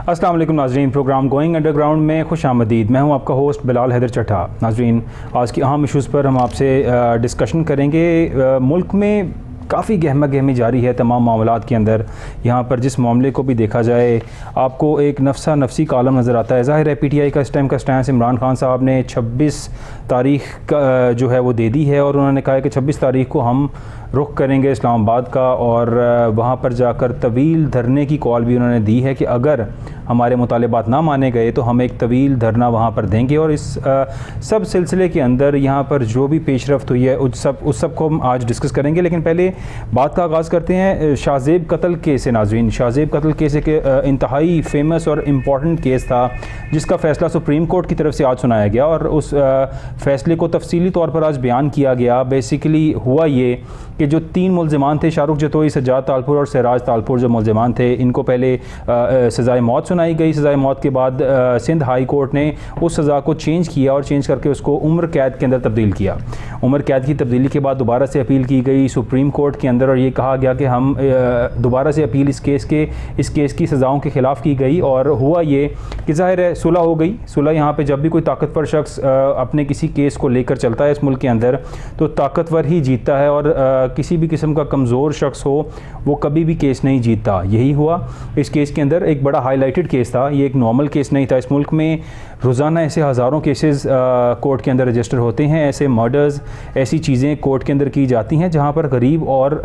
अस्सलाम वालेकुम नाज़रीन, प्रोग्राम गोइंग अंडरग्राउंड में खुश आमदीद। मैं हूं आपका होस्ट बिलाल हैदर चट्टा। नाज़रीन, आज की अहम इशूज़ पर हम आपसे डिस्कशन करेंगे। मुल्क में काफ़ी गहमा गहमी जारी है तमाम मामलात के अंदर। यहाँ पर जिस मामले को भी देखा जाए आपको एक नफसा नफसी कालम नज़र आता है। ज़ाहिर है पीटीआई का इस टाइम का स्टैंड इमरान खान साहब ने 26 तारीख़ का जो है वो दे दी है और उन्होंने कहा है कि 26 तारीख़ को हम रुख करेंगे इस्लामाबाद का और वहाँ पर जाकर तवील धरने की कॉल भी उन्होंने दी है कि अगर हमारे मुतालिबात ना माने गए तो हम एक तवील धरना वहाँ पर देंगे। और इस सब सिलसिले के अंदर यहाँ पर जो भी पेशरफ्त हुई है उस सब को हम आज डिस्कस करेंगे। लेकिन पहले बात का आगाज़ करते हैं शाहज़ेब कत्ल केस से। नाज़रीन, शाहज़ेब कत्ल केस एक इंतहाई फेमस और इम्पॉर्टेंट केस था जिसका फ़ैसला सुप्रीम कोर्ट की तरफ से आज सुनाया गया और उस फ़ैसले को तफसीली तौर पर आज बयान किया गया। बेसिकली हुआ ये कि जो 3 मुल्ज़िमान थे, शाहरुख जतोई, सज्जाद तालपुर और सिराज तालपुर, जो मुल्ज़िमान थे, इनको पहले सज़ाए मौत सुनाई गई। सज़ाए मौत के बाद सिंध हाई कोर्ट ने उस सज़ा को चेंज किया और चेंज करके उसको उम्र कैद के अंदर तब्दील किया। उम्र कैद की तब्दीली के बाद दोबारा से अपील की गई सुप्रीम कोर्ट के अंदर और ये कहा गया कि हम दोबारा से अपील इस केस की सज़ाओं के ख़िलाफ़ की गई। और हुआ ये कि ज़ाहिर है सुलह हो गई। सुलह यहाँ पे जब भी कोई ताकतवर शख्स अपने किसी केस को लेकर चलता है इस मुल्क के अंदर तो ताकतवर ही जीतता है और किसी भी किस्म का कमज़ोर शख्स हो वो कभी भी केस नहीं जीतता। यही हुआ इस केस के अंदर। एक बड़ा हाईलाइटेड केस था, ये एक नॉर्मल केस नहीं था। इस मुल्क में रोज़ाना ऐसे हज़ारों केसेस कोर्ट के अंदर रजिस्टर होते हैं। ऐसे मर्डर्स, ऐसी चीज़ें कोर्ट के अंदर की जाती हैं जहाँ पर गरीब और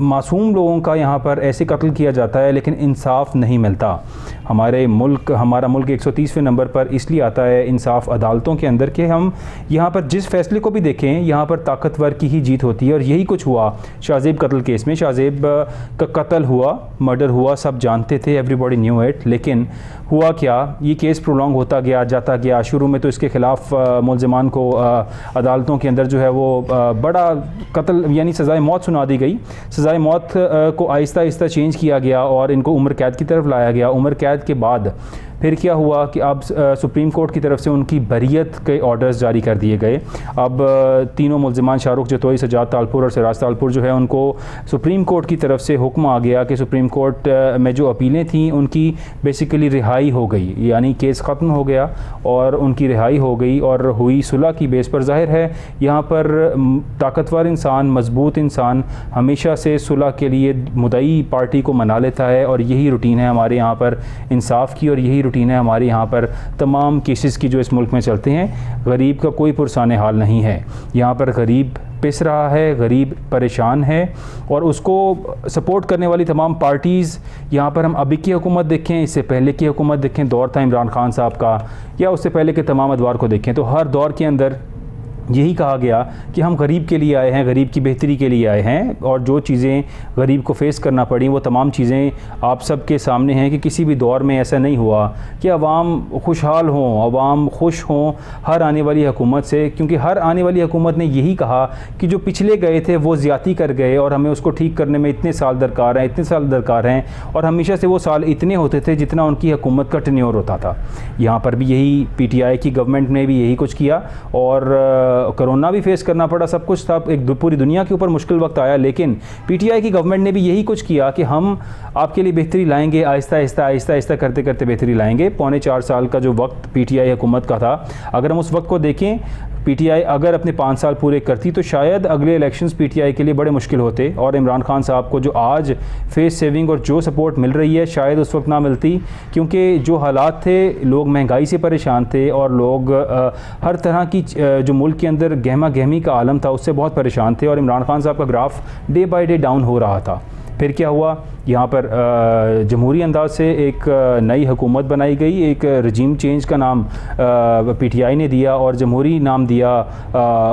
मासूम लोगों का यहाँ पर ऐसे कत्ल किया जाता है लेकिन इंसाफ नहीं मिलता। हमारा मुल्क 130वें नंबर पर इसलिए आता है इंसाफ अदालतों के अंदर कि हम यहाँ पर जिस फैसले को भी देखें यहाँ पर ताकतवर की ही जीत होती है। और यही कुछ हुआ शाहज़ेब कत्ल केस में। शाहज़ेब का कत्ल हुआ, मर्डर हुआ, सब जानते थे, एवरीबॉडी न्यू इट। लेकिन हुआ क्या, ये केस प्रोलॉन्ग होता गया, जाता गया। शुरू में तो इसके ख़िलाफ़ मुल्ज़िमान को अदालतों के अंदर जो है वो बड़ा कत्ल यानी सज़ाए मौत सुना दी गई। सज़ाए मौत को आहिस्ता आहिस्ता चेंज किया गया और इनको उम्र कैद की तरफ लाया गया। उम्र कैद के बाद फिर क्या हुआ कि अब सुप्रीम कोर्ट की तरफ से उनकी बरियत के ऑर्डर्स जारी कर दिए गए। अब तीनों मुल्ज़िमान शाहरुख जतोई, सज्जाद तालपुर और सिराज तालपुर जो है उनको सुप्रीम कोर्ट की तरफ से हुक्म आ गया कि सुप्रीम कोर्ट में जो अपीलें थीं उनकी बेसिकली रिहाई हो गई, यानी केस ख़त्म हो गया और उनकी रिहाई हो गई और हुई सुलह की बेस पर। ज़ाहिर है यहाँ पर ताकतवर इंसान, मजबूत इंसान हमेशा से सुलह के लिए मुद्दई पार्टी को मना लेता है और यही रूटीन है हमारे यहाँ पर इंसाफ की और यही रूटीन है हमारे यहाँ पर तमाम केसेस की जो इस मुल्क में चलते हैं। गरीब का कोई पुरसाने हाल नहीं है। यहाँ पर गरीब पिस रहा है, गरीब परेशान है और उसको सपोर्ट करने वाली तमाम पार्टीज़, यहाँ पर हम अभी की हुकूमत देखें, इससे पहले की हुकूमत देखें, दौर था इमरान खान साहब का, या उससे पहले के तमाम अदवार को देखें तो हर दौर के अंदर यही कहा गया कि हम गरीब के लिए आए हैं, गरीब की बेहतरी के लिए आए हैं। और जो चीज़ें गरीब को फेस करना पड़ी वो तमाम चीज़ें आप सब के सामने हैं कि किसी भी दौर में ऐसा नहीं हुआ कि अवाम खुशहाल हों, अवाम खुश हों हर आने वाली हुकूमत से। क्योंकि हर आने वाली हुकूमत ने यही कहा कि जो पिछले गए थे वो ज़्यादती कर गए और हमें उसको ठीक करने में इतने साल दरकार हैं, इतने साल दरकार हैं। और हमेशा से वो साल इतने होते थे जितना उनकी हुकूमत का टेन्योर होता था। यहाँ पर भी यही पीटीआई की गवर्नमेंट ने भी यही कुछ किया और कोरोना भी फेस करना पड़ा, सब कुछ था, एक पूरी दुनिया के ऊपर मुश्किल वक्त आया। लेकिन पीटीआई की गवर्नमेंट ने भी यही कुछ किया कि हम आपके लिए बेहतरी लाएंगे, आहिस्ता आहिस्ता करते करते बेहतरी लाएंगे। 4.25 साल का जो वक्त पीटीआई हुकूमत का था, अगर हम उस वक्त को देखें, पीटीआई अगर अपने 5 साल पूरे करती तो शायद अगले इलेक्शंस पीटीआई के लिए बड़े मुश्किल होते और इमरान खान साहब को जो आज फेस सेविंग और जो सपोर्ट मिल रही है शायद उस वक्त ना मिलती। क्योंकि जो हालात थे, लोग महंगाई से परेशान थे और लोग हर तरह की जो मुल्क के अंदर गहमा गहमी का आलम था उससे बहुत परेशान थे और इमरान खान साहब का graph day by day down हो रहा था। फिर क्या हुआ, यहाँ पर जमहूरी अंदाज से एक नई हुकूमत बनाई गई, एक रजीम चेंज का नाम पीटीआई ने दिया और जमहूरी नाम दिया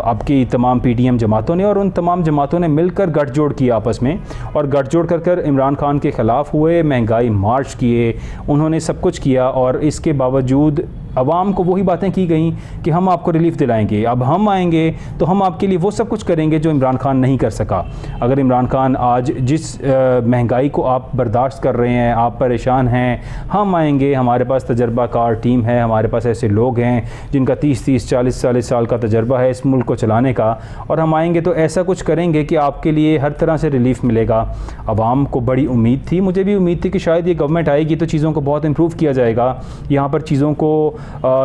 अब की तमाम पीटीएम जमातों ने। और उन तमाम जमातों ने मिलकर गठजोड़ किया आपस में और गठजोड़ कर इमरान खान के ख़िलाफ़ हुए, महंगाई मार्च किए, उन्होंने सब कुछ किया। और इसके बावजूद अवाम को वही बातें की गई कि हम आपको रिलीफ दिलाएंगे, अब हम आएंगे तो हम आपके लिए वो सब कुछ करेंगे जो इमरान खान नहीं कर सका। अगर इमरान खान आज जिस महंगाई को आप बर्दाश्त कर रहे हैं, आप परेशान हैं, हम आएंगे, हमारे पास तजर्बाकार टीम है, हमारे पास ऐसे लोग हैं जिनका 30-30, 40-40 साल का तजर्बा है इस मुल्क को चलाने का, और हम आएंगे तो ऐसा कुछ करेंगे कि आपके लिए हर तरह से रिलीफ मिलेगा। अवाम को बड़ी उम्मीद थी, मुझे भी उम्मीद थी कि शायद ये गवर्नमेंट आएगी तो चीज़ों को बहुत इम्प्रूव किया जाएगा, यहाँ पर चीज़ों को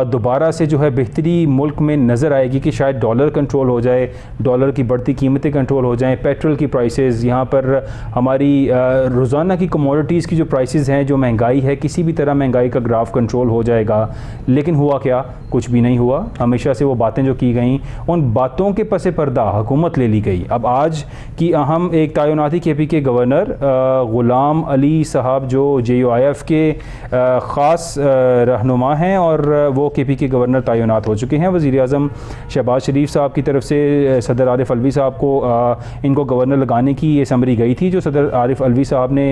दोबारा से जो है बेहतरी मुल्क में नज़र आएगी कि शायद डॉलर कंट्रोल हो जाए, डॉलर की बढ़ती कीमतें कंट्रोल हो जाएं, पेट्रोल की प्राइसेस, यहाँ पर हमारी रोज़ाना की कमोडिटीज़ की जो प्राइसेस हैं, जो महंगाई है, किसी भी तरह महंगाई का ग्राफ कंट्रोल हो जाएगा। लेकिन हुआ क्या? कुछ भी नहीं हुआ। हमेशा से वो बातें जो की गई, उन बातों के पसे पर्दा हुकूमत ले ली गई। अब आज की अहम एक तैनाती KP के गवर्नर ग़ुलाम अली साहब जो JUIF के ख़ास रहनुमा हैं और वो KP के गवर्नर तैनात हो चुके हैं। वज़ीर-ए-आज़म शहबाज शरीफ साहब की तरफ से सदर आरिफ अलवी साहब को इनको गवर्नर लगाने की ये समरी गई थी, जो सदर आरिफ अलवी साहब ने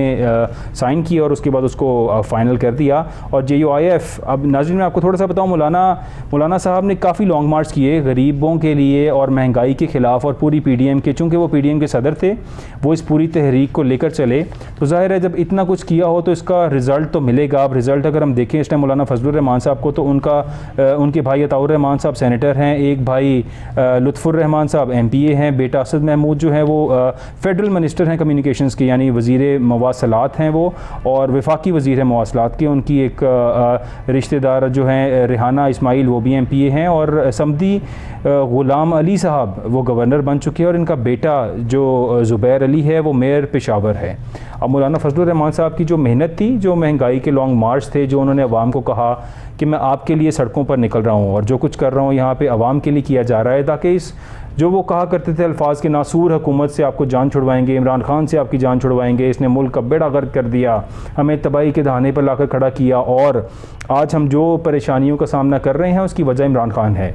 साइन की और उसके बाद उसको फ़ाइनल कर दिया। और JUIF, अब नाज़रीन मैं आपको थोड़ा सा बताऊँ, मौलाना साहब ने काफ़ी लॉन्ग मार्च किए गरीबों के लिए और महंगाई के ख़िलाफ़, और पूरी PDM के, चूँकि वो PDM के सदर थे, वो इस पूरी तहरीक को लेकर चले। तो ज़ाहिर है जब इतना कुछ किया हो तो इसका रिज़ल्ट तो मिलेगा। अब रिज़ल्ट अगर हम देखें इस टाइम मौलाना फजलुर रहमान साहब को, तो उनके भाई अताउर रहमान साहब सेनेटर हैं, एक भाई लुत्फ़ुर रहमान साहब MPA हैं, बेटा असद महमूद जो है वो फेडरल मिनिस्टर हैं कम्युनिकेशंस के, यानी वज़ीर मवासलात हैं वो, और वफाकी वज़ीर है मवासलात के। उनकी एक रिश्तेदार जो हैं रिहाना इस्माइल, वो भी MPA हैं, और समदी ग़ुलाम अली साहब वो गवर्नर बन चुके हैं, और इनका बेटा जो ज़ुबैर अली है वो मेयर पेशावर है। अब मौलाना फजलुर रहमान साहब की जो मेहनत थी, जो महंगाई के लॉन्ग मार्च थे, जो उन्होंने अवाम को कहा कि मैं आपके लिए सड़कों पर निकल रहा हूँ और जो कुछ कर रहा हूँ यहाँ पे अवाम के लिए किया जा रहा है, ताकि इस जो वो कहा करते थे अल्फाज के, नासूर हुकूमत से आपको जान छुड़वाएंगे, इमरान खान से आपकी जान छुड़वाएंगे, इसने मुल्क का बेड़ा गर्क कर दिया, हमें तबाही के दहाने पर लाकर खड़ा किया, और आज हम जो परेशानियों का सामना कर रहे हैं उसकी वजह इमरान खान है।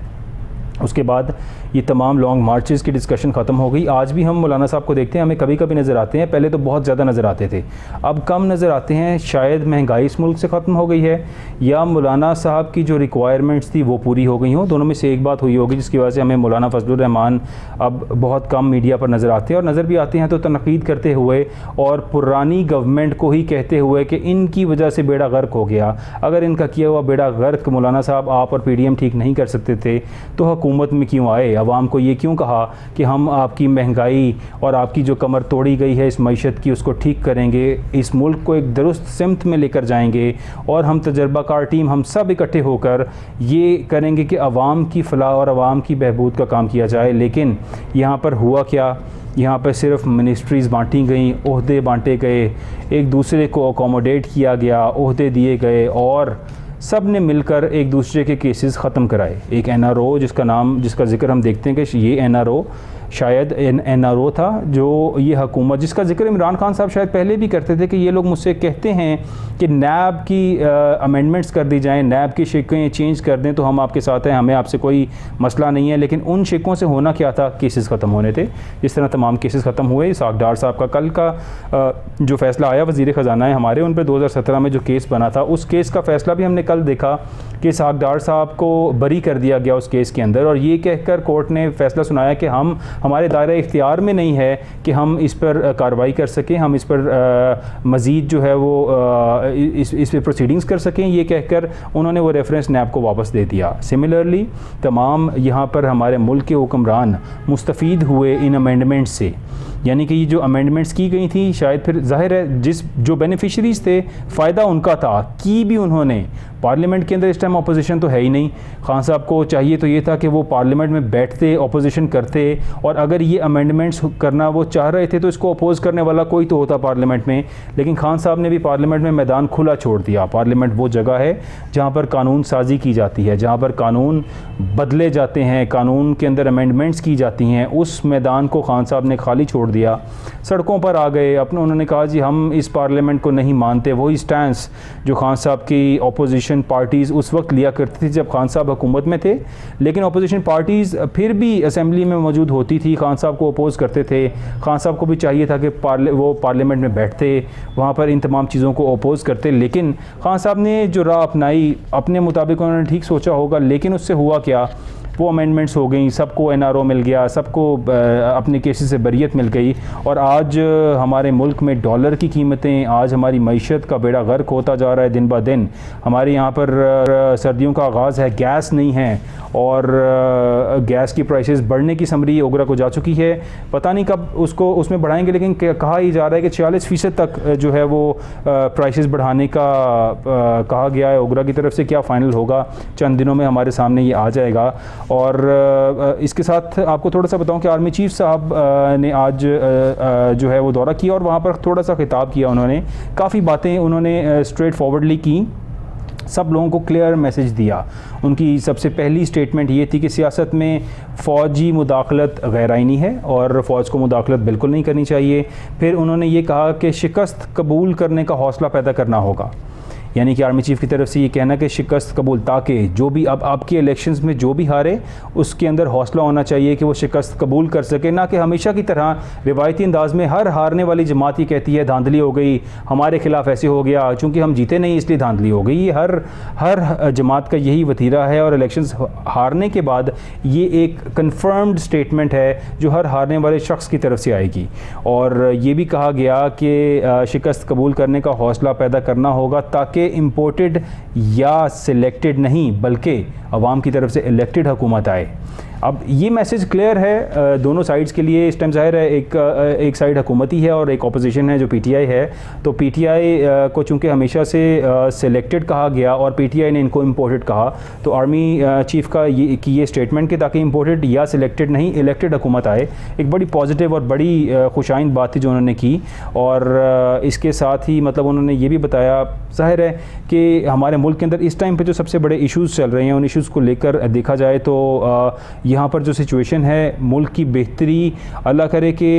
उसके बाद ये तमाम लॉन्ग मार्चेस की डिस्कशन ख़त्म हो गई। आज भी हम मौलाना साहब को देखते हैं, हमें कभी कभी नज़र आते हैं, पहले तो बहुत ज़्यादा नज़र आते थे, अब कम नज़र आते हैं। शायद महंगाई इस मुल्क से ख़त्म हो गई है, या मौलाना साहब की जो रिक्वायरमेंट्स थी वो पूरी हो गई हों, दोनों में से एक बात हुई होगी, जिसकी वजह से हमें मौलाना फजलुर रहमान अब बहुत कम मीडिया पर नज़र आते हैं, और नज़र भी आते हैं तो तनकीद करते हुए और पुरानी गवर्नमेंट को ही कहते हुए कि इनकी वजह से बेड़ा गर्क हो गया। अगर इनका किया हुआ बेड़ा गर्क मौलाना साहब आप और PDM ठीक नहीं कर सकते थे तो हुकूमत में क्यों आए? अवाम को ये क्यों कहा कि हम आपकी महंगाई और आपकी जो कमर तोड़ी गई है इस मईशत की, उसको ठीक करेंगे, इस मुल्क को एक दुरुस्त सिमत में लेकर जाएंगे, और हम तजर्बाकार टीम हम सब इकट्ठे होकर ये करेंगे कि अवाम की फ़लाह और अवाम की बहबूद का काम किया जाए। लेकिन यहाँ पर हुआ क्या? यहाँ पर सिर्फ मिनिस्ट्रीज़ बांटी गई, ओहदे बांटे गए, एक दूसरे को अकोमोडेट किया गया, ओहदे दिए गए, और सब ने मिलकर एक दूसरे के केसेस ख़त्म कराए। एक NRO जिसका ज़िक्र हम देखते हैं कि ये NRO शायद NRO था, जो ये हुकूमत, जिसका जिक्र इमरान खान साहब शायद पहले भी करते थे कि ये लोग मुझसे कहते हैं कि NAB की अमेंडमेंट्स कर दी जाएं, NAB की शिकें चेंज कर दें तो हम आपके साथ हैं, हमें आपसे कोई मसला नहीं है। लेकिन उन शिकों से होना क्या था? केसेस ख़त्म होने थे। जिस तरह तमाम केसेस ख़त्म हुए, इसहाक डार साहब का कल का जो फ़ैसला आया, वज़ीर ख़जाना है हमारे, उन पर 2017 में जो केस बना था, उस केस का फ़ैसला भी हमने कल देखा कि इसहाक डार साहब को बरी कर दिया गया उस केस के अंदर, और ये कहकर कोर्ट ने फ़ैसला सुनाया कि हमारे दायरा इख्तियार में नहीं है कि हम इस पर कार्रवाई कर सकें, हम इस पर मज़ीद जो है वो इस पर प्रोसीडिंग्स कर सकें। ये कहकर उन्होंने वो रेफरेंस NAB को वापस दे दिया। सिमिलरली तमाम यहाँ पर हमारे मुल्क के हुक्मरान मुस्तफ़ीद हुए इन अमेंडमेंट्स से, यानी कि ये जो अमेंडमेंट्स की गई थी, शायद फिर जाहिर है जो बेनिफिशरीज़ थे फ़ायदा उनका था, की भी उन्होंने। पार्लियामेंट के अंदर इस टाइम अपोजिशन तो है ही नहीं। खान साहब को चाहिए तो ये था कि वो पार्लियामेंट में बैठते, अपोजिशन करते, और अगर ये अमेंडमेंट्स करना वो चाह रहे थे तो इसको अपोज़ करने वाला कोई तो होता पार्लियामेंट में। लेकिन खान साहब ने भी पार्लियामेंट में मैदान खुला छोड़ दिया। पार्लियामेंट वो जगह है जहाँ पर कानून साजी की जाती है, जहाँ पर कानून बदले जाते हैं, कानून के अंदर अमेंडमेंट्स की जाती हैं, उस मैदान को खान साहब ने खाली छोड़ छोड़ दिया, सड़कों पर आ गए अपने। उन्होंने कहा जी हम इस पार्लियामेंट को नहीं मानते। वही स्टैंस जो खान साहब की अपोजिशन पार्टीज़ उस वक्त लिया करती थी जब खान साहब हुकूमत में थे, लेकिन अपोजिशन पार्टीज़ फिर भी असम्बली में मौजूद होती थी, खान साहब को अपोज़ करते थे। खान साहब को भी चाहिए था कि वो पार्लियामेंट में बैठते, वहाँ पर इन तमाम चीज़ों को अपोज़ करते, लेकिन खान साहब ने जो राह अपनाई अपने मुताबिक उन्होंने ठीक सोचा होगा, लेकिन उससे हुआ क्या, वो अमेंडमेंट्स हो गई, सबको एनआरओ मिल गया, सबको अपने केसेस से बरियत मिल गई, और आज हमारे मुल्क में डॉलर की कीमतें, आज हमारी मईशत का बेड़ा गर्क होता जा रहा है दिन ब दिन। हमारे यहाँ पर सर्दियों का आगाज़ है, गैस नहीं है, और गैस की प्राइसेस बढ़ने की समरी ओगरा को जा चुकी है। पता नहीं कब उसको उसमें बढ़ाएंगे, लेकिन कहा ही जा रहा है कि 46% तक जो है वो प्राइसेस बढ़ाने का कहा गया है ओगरा की तरफ से। क्या फ़ाइनल होगा चंद दिनों में हमारे सामने ये आ जाएगा। और इसके साथ आपको थोड़ा सा बताऊं कि आर्मी चीफ साहब ने आज जो है वो दौरा किया और वहाँ पर थोड़ा सा खिताब किया। उन्होंने काफ़ी बातें उन्होंने स्ट्रेट फॉरवर्डली की, सब लोगों को क्लियर मैसेज दिया। उनकी सबसे पहली स्टेटमेंट ये थी कि सियासत में फ़ौजी मुदाखलत गैर आइनी है और फ़ौज को मुदाखलत बिल्कुल नहीं करनी चाहिए। फिर उन्होंने ये कहा कि शिकस्त कबूल करने का हौसला पैदा करना होगा, यानी कि आर्मी चीफ़ की तरफ से ये कहना कि शिकस्त कबूल, ताकि जो भी अब आपके इलेक्शंस में जो भी हारे उसके अंदर हौसला होना चाहिए कि वो शिकस्त कबूल कर सके, ना कि हमेशा की तरह रिवायती अंदाज में हर हारने वाली जमात ये कहती है धांधली हो गई, हमारे खिलाफ ऐसे हो गया, चूँकि हम जीते नहीं इसलिए धांधली हो गई। ये हर जमात का यही वतीरा है, और इलेक्शंस हारने के बाद ये एक कन्फर्म्ड स्टेटमेंट है जो हर हारने वाले शख्स की तरफ से आएगी। और ये भी कहा गया कि शिकस्त कबूल करने का हौसला पैदा करना होगा ताकि इंपोर्टेड या सिलेक्टेड नहीं बल्कि अवाम की तरफ से इलेक्टेड हुकूमत आए। अब ये मैसेज क्लियर है दोनों साइड्स के लिए। इस टाइम ज़ाहिर है एक साइड हुकूमती है और एक अपोजिशन है जो पीटीआई है। तो पीटीआई को चूँकि हमेशा से सिलेक्टेड कहा गया और पीटीआई ने इनको इम्पोर्टेड कहा, तो आर्मी चीफ़ का ये स्टेटमेंट कि ताकि इम्पोर्टेड या सिलेक्टेड नहीं इलेक्टेड हुकूमत आए, एक बड़ी पॉजिटिव और बड़ी खुशाइंद बात थी जो उन्होंने की। और इसके साथ ही मतलब उन्होंने ये भी बताया, ज़ाहिर है कि हमारे मुल्क के अंदर इस टाइम पे जो सबसे बड़े इश्यूज़ चल रहे हैं उन इश्यूज़ को लेकर देखा जाए तो यहाँ पर जो सिचुएशन है मुल्क की बेहतरी, अल्लाह करे कि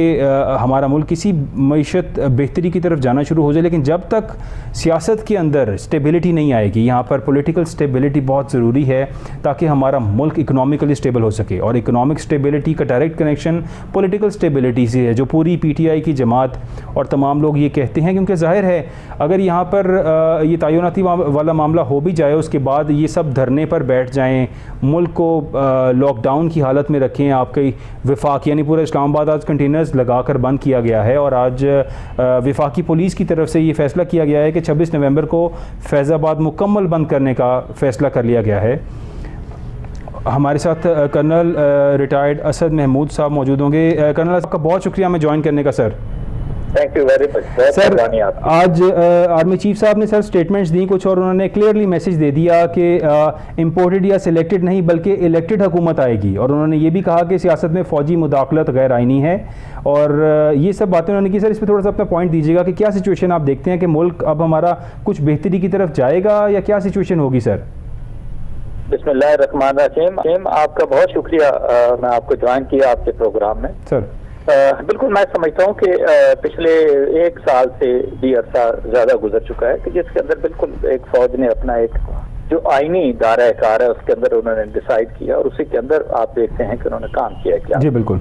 हमारा मुल्क किसी मईशत बेहतरी की तरफ जाना शुरू हो जाए, लेकिन जब तक सियासत के अंदर स्टेबिलिटी नहीं आएगी, यहाँ पर पॉलिटिकल स्टेबिलिटी बहुत ज़रूरी है ताकि हमारा मुल्क इकोनॉमिकली स्टेबल हो सके। और इकोनॉमिक स्टेबिलिटी का डायरेक्ट कनेक्शन पॉलिटिकल स्टेबिलिटी से है, जो पूरी पीटीआई की जमात और तमाम लोग ये कहते हैं। क्योंकि ज़ाहिर है अगर यहाँ पर ये तयनाती वाला मामला हो भी जाए, उसके बाद ये सब धरने पर बैठ जाएँ, मुल्क को लॉकडाउन की हालत में रखें, आपकी विफाक यानी पूरा इस्लामाबाद आज कंटेनर्स लगाकर बंद किया गया है। और आज विफाकी पुलिस की तरफ से ये फ़ैसला किया गया है कि 26 नवंबर को फैज़ाबाद मुकम्मल बंद करने का फ़ैसला कर लिया गया है। हमारे साथ कर्नल रिटायर्ड असद महमूद साहब मौजूद होंगे। कर्नल साहब का बहुत शुक्रिया हमें ज्वाइन करने का sir. Thank you very much sir. आज आर्मी चीफ साहब ने सर स्टेटमेंट्स दी कुछ और उन्होंने क्लियरली मैसेज दे दिया कि इंपोर्टेड या सिलेक्टेड नहीं बल्कि इलेक्टेड हुकूमत आएगी। और उन्होंने ये भी कहा कि सियासत में फ़ौजी मुदाखलत गैर आइनी है। और ये सब बातें उन्होंने की। सर इस पर थोड़ा सा अपना पॉइंट दीजिएगा कि क्या सिचुएशन आप देखते हैं कि मुल्क अब हमारा कुछ बेहतरी की तरफ जाएगा या क्या सिचुएशन होगी सर? बिस्मिल्लाहिर्रहमानिर्रहीम। आपका बहुत शुक्रिया, मैं आपको ज्वाइन किया आपके प्रोग्राम में सर। बिल्कुल मैं समझता हूँ कि पिछले 1 साल से भी अरसा ज़्यादा गुजर चुका है कि जिसके अंदर बिल्कुल एक फ़ौज ने अपना एक जो आईनी दायरा कार है उसके अंदर उन्होंने डिसाइड किया और उसी के अंदर आप देखते हैं कि उन्होंने काम किया है। क्या जी बिल्कुल।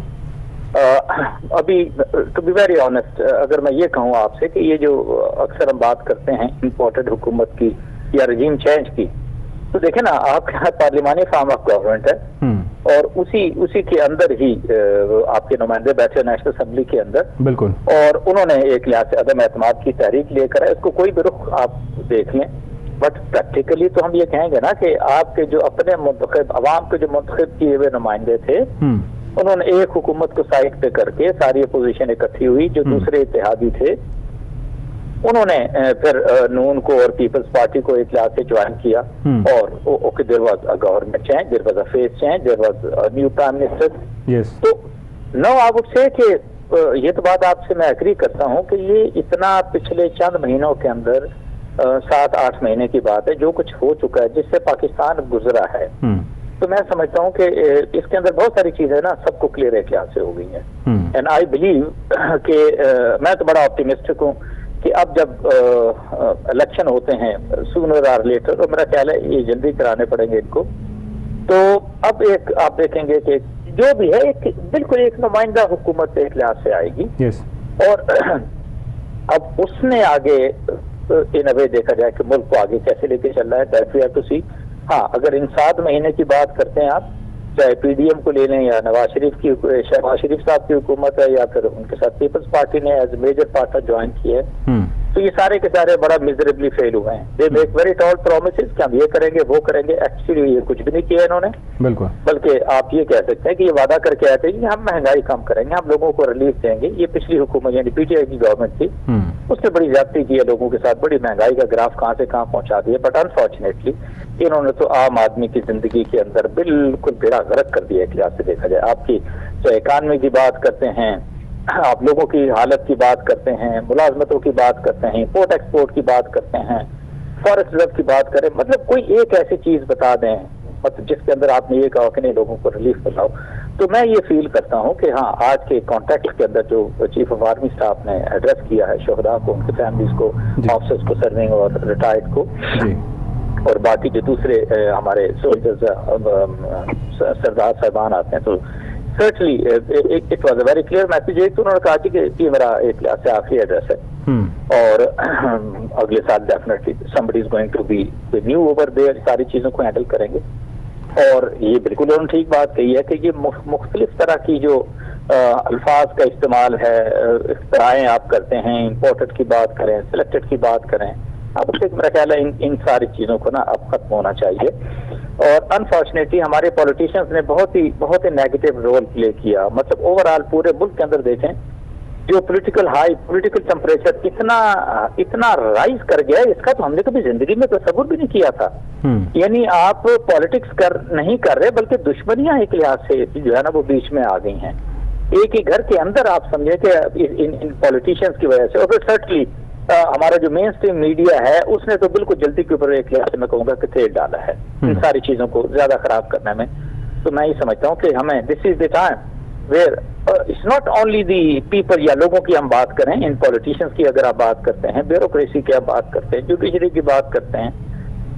अभी टू बी वेरी ऑनेस्ट, अगर मैं ये कहूँ आपसे कि ये जो अक्सर हम बात करते हैं इम्पोर्टेड हुकूमत की या रजीम चेंज की, तो देखें ना आपके यहाँ पार्लिमानी फॉर्म ऑफ गवर्नमेंट है और उसी के अंदर ही आपके नुमाइंदे बैठे नेशनल असेंबली के अंदर। बिल्कुल। और उन्होंने एक लिहाज से अदम एतमाद की तहरीक लेकर है, इसको कोई भी रुख आप देख लें, बट प्रैक्टिकली तो हम ये कहेंगे ना कि आपके जो अपने मुंतखब अवाम के जो मुंतखब किए हुए नुमाइंदे थे उन्होंने एक हुकूमत को साइड पे करके सारी अपोजिशन इकट्ठी हुई, जो दूसरे इत्तेहादी थे उन्होंने फिर नून को और पीपल्स पार्टी को एक लिहाज से ज्वाइन किया और okay there was a government change, there was a face change, there was a new prime minister. Yes. तो नाउ आई वुड से कि ये तो बात आपसे मैं एग्री करता हूँ कि ये इतना पिछले चंद महीनों के अंदर 7-8 महीने की बात है जो कुछ हो चुका है जिससे पाकिस्तान गुजरा है। तो मैं समझता हूँ कि इसके अंदर बहुत सारी चीजें ना सबको क्लियर एक लिहाज से हो गई हैं। एंड आई बिलीव कि मैं तो बड़ा ऑप्टिमिस्टिक हूँ कि अब जब इलेक्शन होते हैं सूनर और लेटर, तो मेरा ख्याल है ये जल्दी कराने पड़ेंगे इनको। तो अब एक आप देखेंगे कि जो भी है एक बिल्कुल एक नुमाइंदा हुकूमत एक लिहाज से आएगी। yes. और अब उसने आगे इन अवे देखा जाए कि मुल्क को आगे कैसे लेके चल रहा है, दैट वी हैव टू सी। हाँ, अगर इन 7 महीने की बात करते हैं आप, चाहे पीडीएम को ले लें या शहबाज शरीफ साहब की हुकूमत है या फिर उनके साथ पीपल्स पार्टी ने एज मेजर पार्टनर ज्वाइन किया है, तो ये सारे के सारे बड़ा मिजरेबली फेल हुए हैं। They make very tall promises कि हम ये करेंगे वो करेंगे, एक्चुअली ये कुछ भी नहीं किया इन्होंने। बिल्कुल। बल्कि आप ये कह सकते हैं कि ये वादा करके आए थे कि हम महंगाई कम करेंगे, हम लोगों को रिलीफ देंगे। ये पिछली हुकूमत यानी पीटीआई की गवर्नमेंट थी, उसने बड़ी ज्यादती की है लोगों के साथ, बड़ी महंगाई का ग्राफ कहाँ से कहाँ पहुंचा दिया। बट अनफॉर्चुनेटली इन्होंने तो आम आदमी की जिंदगी के अंदर बिल्कुल बेड़ा गर्क कर दिया एक लिहाज से देखा जाए। आपकी चाहे इकानमी की बात करते हैं, आप लोगों की हालत की बात करते हैं, मुलाजमतों की बात करते हैं, इम्पोर्ट एक्सपोर्ट की बात करते हैं, फॉरेस्ट रिजर्व की बात करें, मतलब कोई एक ऐसी चीज बता दें मतलब जिसके अंदर आपने ये कहा कि नहीं लोगों को रिलीफ दिलाओ। तो मैं ये फील करता हूँ कि हाँ, आज के कॉन्टेक्स्ट के अंदर जो चीफ ऑफ आर्मी स्टाफ ने एड्रेस किया है शोहदा को, उनके फैमिलीज को, ऑफिसर्स को सर्विंग और रिटायर्ड को, और बाकी जो दूसरे हमारे सोल्जर्स सरदार साहबान आते हैं, तो certainly it was a very clear message. एक तो उन्होंने कहा कि ये मेरा एक लिहाज से आखिरी एड्रेस है और अगले साल definitely somebody is going to be new over there, सारी चीजों को हैंडल करेंगे। और ये बिल्कुल उन्होंने ठीक बात कही है कि ये मुख्तलिफ तरह की जो अल्फाज का इस्तेमाल है, इख्तराएं आप करते हैं, इम्पोर्टेड की बात करें, सिलेक्टेड की बात करें, अब उससे मेरा ख्याल है इन सारी चीजों को ना अब खत्म होना चाहिए। और अनफॉर्चुनेटली हमारे पॉलिटिशियंस ने बहुत ही नेगेटिव रोल प्ले किया। मतलब ओवरऑल पूरे मुल्क के अंदर देखें जो पॉलिटिकल टेम्परेचर इतना राइज कर गया है, इसका तो हमने कभी जिंदगी में तसव्वुर भी नहीं किया था। यानी आप पॉलिटिक्स नहीं कर रहे, बल्कि दुश्मनियां एक लिहाज से जो है ना वो बीच में आ गई हैं। एक ही घर के अंदर आप समझे कि इन पॉलिटिशियंस की वजह से। और फिर सर्टनली हमारा जो मेन स्ट्रीम मीडिया है उसने तो बिल्कुल जल्दी के ऊपर एक लिहाज से मैं कहूँगा कि तेल डाला है इन सारी चीजों को ज्यादा खराब करने में। तो मैं ये समझता हूँ कि हमें this is the time where it's not only the people, या लोगों की हम बात करें, इन पॉलिटिशियंस की अगर आप बात करते हैं, ब्यूरोक्रेसी की आप बात करते हैं, जुडिशरी की बात करते हैं,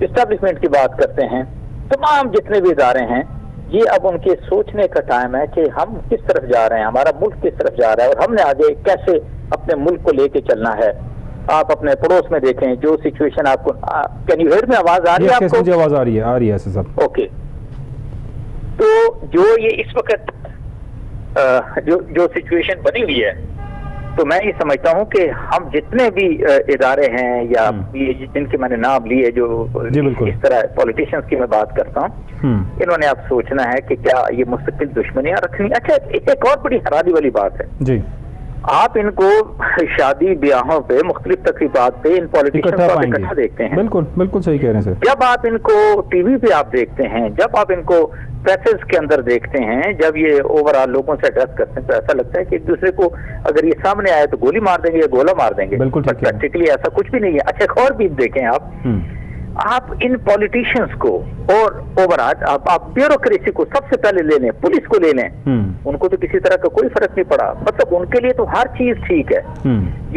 एस्टेब्लिशमेंट की बात करते हैं, तमाम जितने भी इदारे हैं, ये अब उनके सोचने का टाइम है कि हम किस तरफ जा रहे हैं, हमारा मुल्क किस तरफ जा रहा है और हमने आगे कैसे अपने मुल्क को लेके चलना है। आप अपने पड़ोस में देखें जो सिचुएशन आपको, कैन यू हियर में आवाज आ रही है आपको? मुझे आवाज आ रही है सब। ओके, तो जो ये इस वक्त जो सिचुएशन बनी हुई है, तो मैं ये समझता हूँ कि हम जितने भी इदारे हैं या ये जिनके मैंने नाम लिए, जो इस तरह पॉलिटिशियंस की मैं बात करता हूँ, इन्होंने अब सोचना है कि क्या ये मुस्तकिल दुश्मनियां रखनी। अच्छा, एक और बड़ी हैरानी वाली बात है जी, आप इनको शादी ब्याहों पे, मुख्तलिफ तकरीबात पे इन पॉलिटिशियंस को इकट्ठा देखते हैं। बिल्कुल सही कह रहे हैं सर। जब आप इनको टीवी पे आप देखते हैं, जब आप इनको प्रेसेस के अंदर देखते हैं, जब ये ओवरऑल लोगों से एड्रेस करते हैं, तो ऐसा लगता है कि एक दूसरे को अगर ये सामने आए तो गोली मार देंगे या गोला मार देंगे। प्रैक्टिकली ऐसा कुछ भी नहीं है। अच्छा, एक और भी देखें आप इन पॉलिटिशियंस को और ओवरऑल आप ब्यूरोक्रेसी को सबसे पहले ले लें, पुलिस को ले लें, उनको तो किसी तरह का कोई फर्क नहीं पड़ा। मतलब उनके लिए तो हर चीज ठीक है।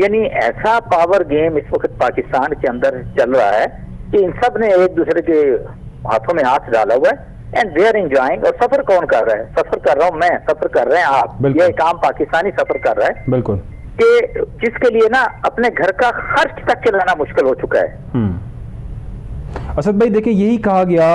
यानी ऐसा पावर गेम इस वक्त पाकिस्तान के अंदर चल रहा है कि इन सब ने एक दूसरे के हाथों में हाथ डाला हुआ है एंड दे आर एंजॉयिंग। और सफर कौन कर रहा है? सफर कर रहा हूं मैं, सफर कर रहे हैं आप, ये एक आम पाकिस्तानी सफर कर रहा है। बिल्कुल, कि जिसके लिए ना अपने घर का खर्च तक चलाना मुश्किल हो चुका है। असद भाई देखिए, यही कहा गया